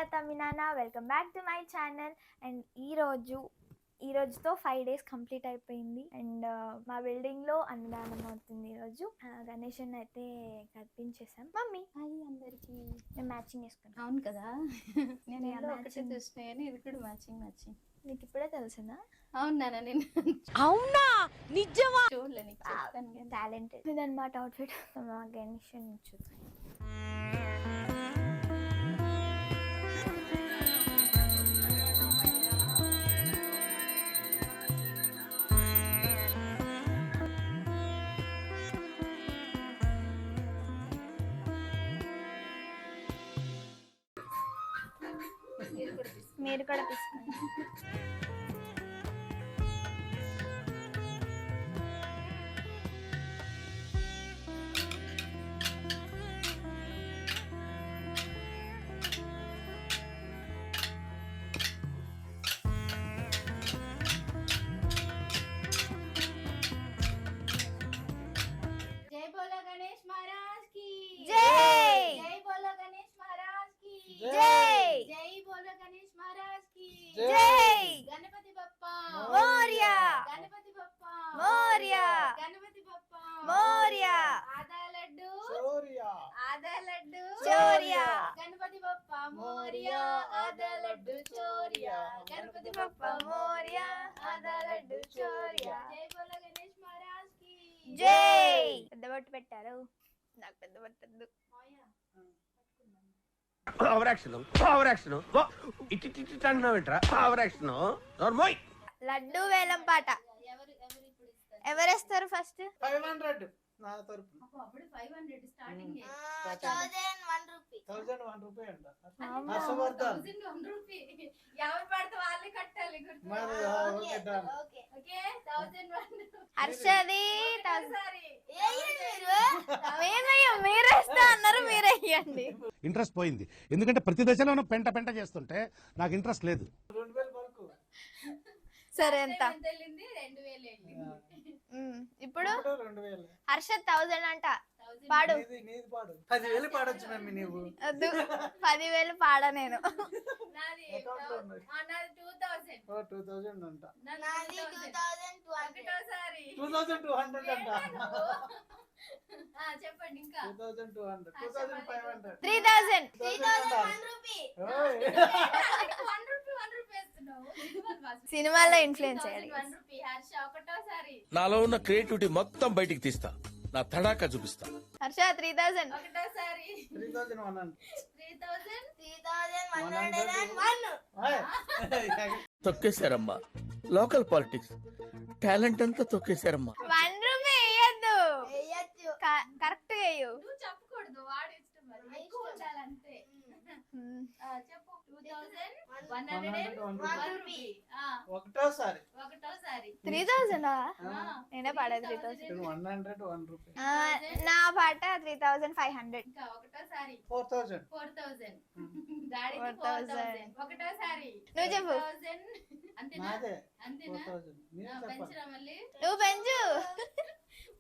తాత మీ నాన్న welcome back to my channel. And ఈరోజుతో 5 days కంప్లీట్ అయిపోయింది. అండ్ మా బిల్డింగ్లో అన్నదానం అవుతుంది. ఈరోజు గణేషన్ అయితే కల్పించేసాం. మమ్మీ హాయ్ అందరికి. నేను మ్యాచింగ్ వేసుకున్నాను. అవును కదా, నేను ఒకటే చూసినాయని ఇది కూడా మ్యాచింగ్. నీకు ఇప్పుడే తెలుసునా? అవునా? నేను అవునా నిజమా? చూడలే, నీకు చెప్తాను. టాలెంటెడ్ ఇదన్నమాట అవుట్ఫిట్. మా గణేషన్ చూద్దాం. మీరు కూడా తీసుకోండి. జై బోలో గణేష్ మహారాజ్ కి జై. జై బోలో గణేష్ మహారాజ్ కి జై. జై బోలో గణేష్ మహారాజ్ కి జై. గణపతి బప్పా మోరియా. గణపతి బప్పా మోరియా. గణపతి బప్పా మోరియా. ఆదా లడ్డు చోరియా ఆదా లడ్డు చోరియా. గణపతి బప్పా మోరియా ఆదా లడ్డు చోరియా గణపతి బప్పా మోరియా. ఆదా లడ్డు చోరియా. జై బోలో గణేష్ మహారాజ్ కి జై. పెద్ద బొట్టు పెట్టారు. నాకు పెద్ద బొట్టు ఓవర్ యాక్షన్ ఇటు అంటున్నావు ఏంట్రా? Over action నోర్మోయ్. లడ్డు వేలం పాట ఎవరు ఇప్పుడు ఇస్తారు? ఎవరేస్తారు ఫస్ట్? 500 నా తరపు అప్పుడు 500 స్టార్టింగ్ 1001 రూపాయి అంట. అమ్మా. హర్షవర్ధన్ 1001 రూపీ. ఎవరు పడితే వాళ్ళే కట్టాలి. గుర్తు మరి ఓకే డన్. ఓకే 1001 హర్షది ఒకసారి. మీరేస్తా అన్నారు, మీరేయండి. ఇంట్రెస్ట్ పోయింది. ఎందుకంటే ప్రతి దశలోనూ పెంట చేస్తుంటే నాకు ఇంట్రెస్ట్ లేదు. 2000 వరకు సరే ఎంత? ఎంత వెళ్ళింది? 2000 వెళ్ళింది. ఇప్పుడు 2000. హర్ష 1000 అంట. పాడు. నీది పాడు. 10,000 పాడొచ్చు మమ్మీ నీవు. వద్దు, 10,000 పాడా నేను. నాది అకౌంట్ లో ఉన్నది. నాది 2000. ఓ 2000 అంట. నాది 2200. ఒకటోసారి 2200 అంట. చెప్పండి ఇంకా. 2200 2500 3000. 1 రూపీ. ఓయ్ 1 రూపీ వేస్తున్నావు. సినిమాలో ఇన్ఫ్లుయెన్స్ అయ్యాడు. 1 రూపీ. హర్ష ఒకటోసారి. నాలో ఉన్న క్రియేటివిటీ మొత్తం బయటికి తీస్తా, నా తడాకా చూపిస్తా. హర్ష 3000. ఒకటోసారి 3100. 3101. ఓయ్ తొక్కేశారమ్మా, లోకల్ పాలిటిక్స్ టాలెంట్ అంతా తొక్కేశారమ్మా. 1 రూపీ వేయద్దు, కరెక్ట్ వేయు. నువ్వు చెప్పకూడదు, వాడు ఇష్టం. మరి ఎక్కువ ఉండాలంతే. చెప్పు. 2101 రూపీ. ఒకటోసారి ఒకటోసారి 3000 నేనే పాడేది 3000. 101 రూపాయి. నా పాట 3500. ఇంకా ఒకటోసారి 4000. 4000. డాడీ 4000. ఒకటోసారి నువ్వు చెప్పు. 4000. అంతేనా? నాదే అంతేనా? 4000. మీరు చెప్పండి. పెంచరా మళ్ళీ? నువ్వు పెంచు.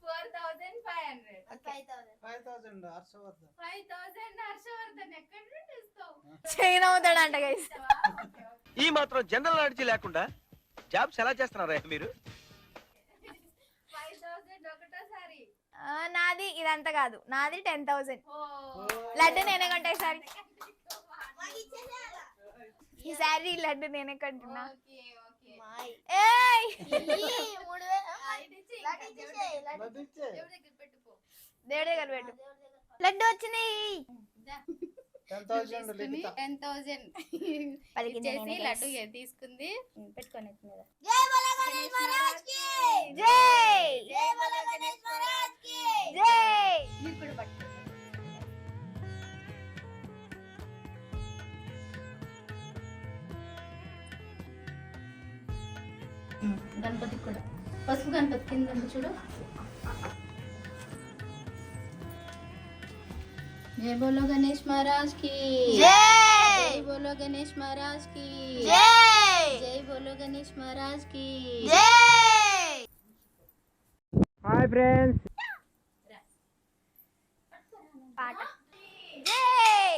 4500. 5000 హర్షవర్ధన్. 5000 హర్షవర్ధన్. ఎక్కడి నుండి ఇస్తావు? చైన్ అవుతాడంట గైస్. ఈ మాత్రం జనరల్ నాలెడ్జ్ లేకుండా జాబ్స్ ఎలా చేస్తున్నారా మీరు? 5000 ఒకటోసారి. నాది ఇదంతా కాదు, నాది 10,000. ఓ లడ్డు నేనే కొంటా ఈసారి. ఈసారి లడ్డు నేనే కొంటున్నా. Okay okay. ఏయ్ ఇది ఇచ్చి ఇంకా లడ్డు ఇచ్చే. దేవుడి దగ్గర పెట్టుకో. దేవుడి దగ్గర పెట్టు. లడ్డు వచ్చినాయి. 10,000 లిఖిత. 10,000 పలికింది చేసి నేనే లడ్డు guys. తీసుకుంది. పెట్టుకొని మీద. జై. జై. మీరు కూడా పట్టుకోండి. గణపతి కూడా పసుపు గణపతి కింద ఉంది చూడు. జై బోలో గణేష్ మహారాజ్ కి జై. జై బోలో గణేష్ మహారాజ్ కి జై. జై బోలో గణేష్ మహారాజ్ కి జై. Hi friends. పాట. జై.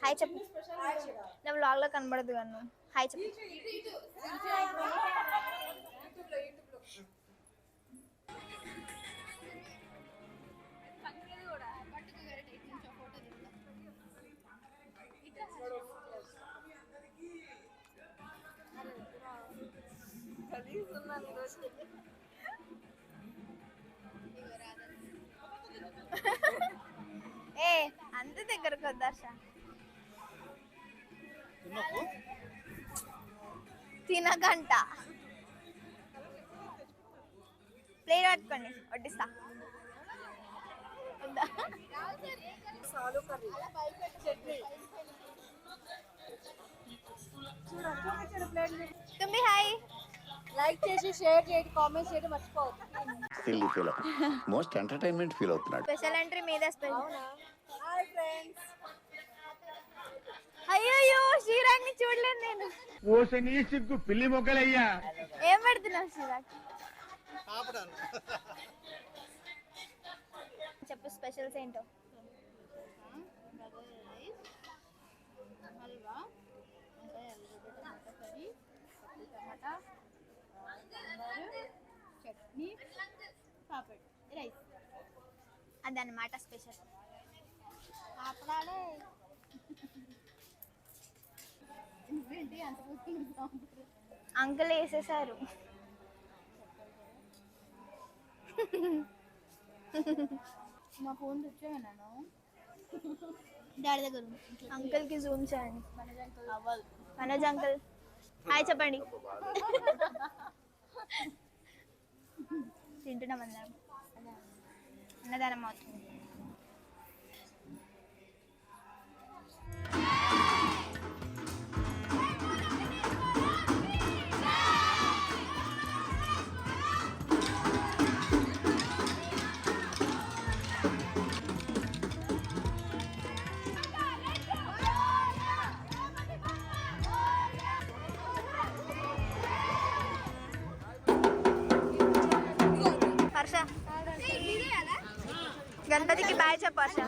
హాయ్ చెప్పు. నా వ్లాగ్ లో కనబడదు కానీ హాయ్ చెప్పు. ఏ అంత దగ్గరకు వద్దార్ష. తినగంట ప్లేట్ పట్టుకోండి వడ్డిస్తా. తుమ్మి హాయ్. లైక్ చేసి షేర్ చేయండి, కామెంట్ చేయడం మర్చిపోవద్దు. Silly feel most entertainment feel అవుతున్నాడు. స్పెషల్ ఎంట్రీ మీద స్పెషల్. Hi friends. అయ్యో శ్రీరాగ్ని చూడలేదు నేను. ఓసని సిగ్గు పిల్లి మొగ్గలయ్యా. ఏం పెడుతున్నావు శ్రీరాగ్? చెప్పు స్పెషల్స్ ఏంటో. హల్వా, కర్రీ, టమాటా, చట్నీ, పాపడ్, రైస్. అదన్నమాట స్పెషల్. పాపడాలే. ఏంటి అంత అంకుల్ వేసేసారు. మా ఫోన్ తెచ్చాను డాడీ దగ్గర అంకుల్ కి జూమ్ చేయండి. అవ్వదు. మనోజ్ అంకుల్ హాయ్ చెప్పండి. తింటున్నాం అందరం. అన్నదానం అవుతుంది. హర్ష గణపతికి బాయ్ చెప్పు హర్ష.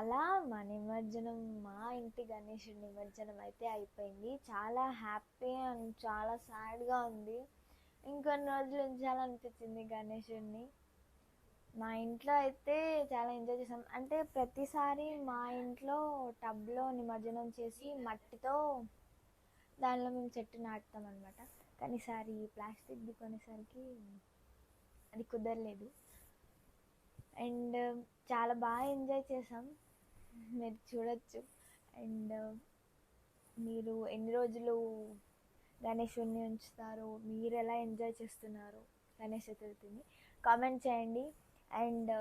అలా మా నిమజ్జనం, మా ఇంటి గణేశుడి నిమజ్జనం అయితే అయిపోయింది. చాలా హ్యాపీ అండ్ చాలా సాడ్గా ఉంది. ఇంకొన్ని రోజులు ఉంచాలనిపించింది గణేశుడిని. మా ఇంట్లో అయితే చాలా ఎంజాయ్ చేసాం. అంటే ప్రతిసారి మా ఇంట్లో టబ్లో నిమజ్జనం చేసి మట్టితో దానిలో మేము చెట్టు నాటుతాం అనమాట. కానీ ఈసారి ప్లాస్టిక్ది కొనేసరికి అది కుదరలేదు. అండ్ చాలా బాగా ఎంజాయ్ చేసాం, మీరు చూడొచ్చు. అండ్ మీరు ఎన్ని రోజులు గణేశుడిని ఉంచుతారు, మీరు ఎలా ఎంజాయ్ చేస్తున్నారు గణేష్ చతుర్థిని కామెంట్ చేయండి. అండ్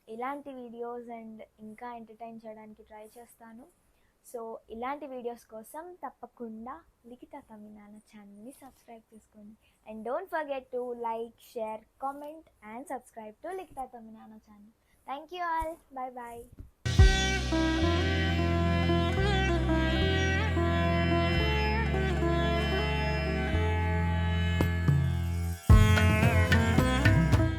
ఇలాంటి వీడియోస్ అండ్ ఇంకా ఎంటర్టైన్ చేయడానికి ట్రై చేస్తాను. సో ఇలాంటి వీడియోస్ కోసం తప్పకుండా లిఖిత తమిళనాడు ఛానల్ని సబ్స్క్రైబ్ చేసుకోండి. And don't forget to like, share, comment and subscribe to Likhitha Tamil Nadu channel. Thank you all. Bye bye.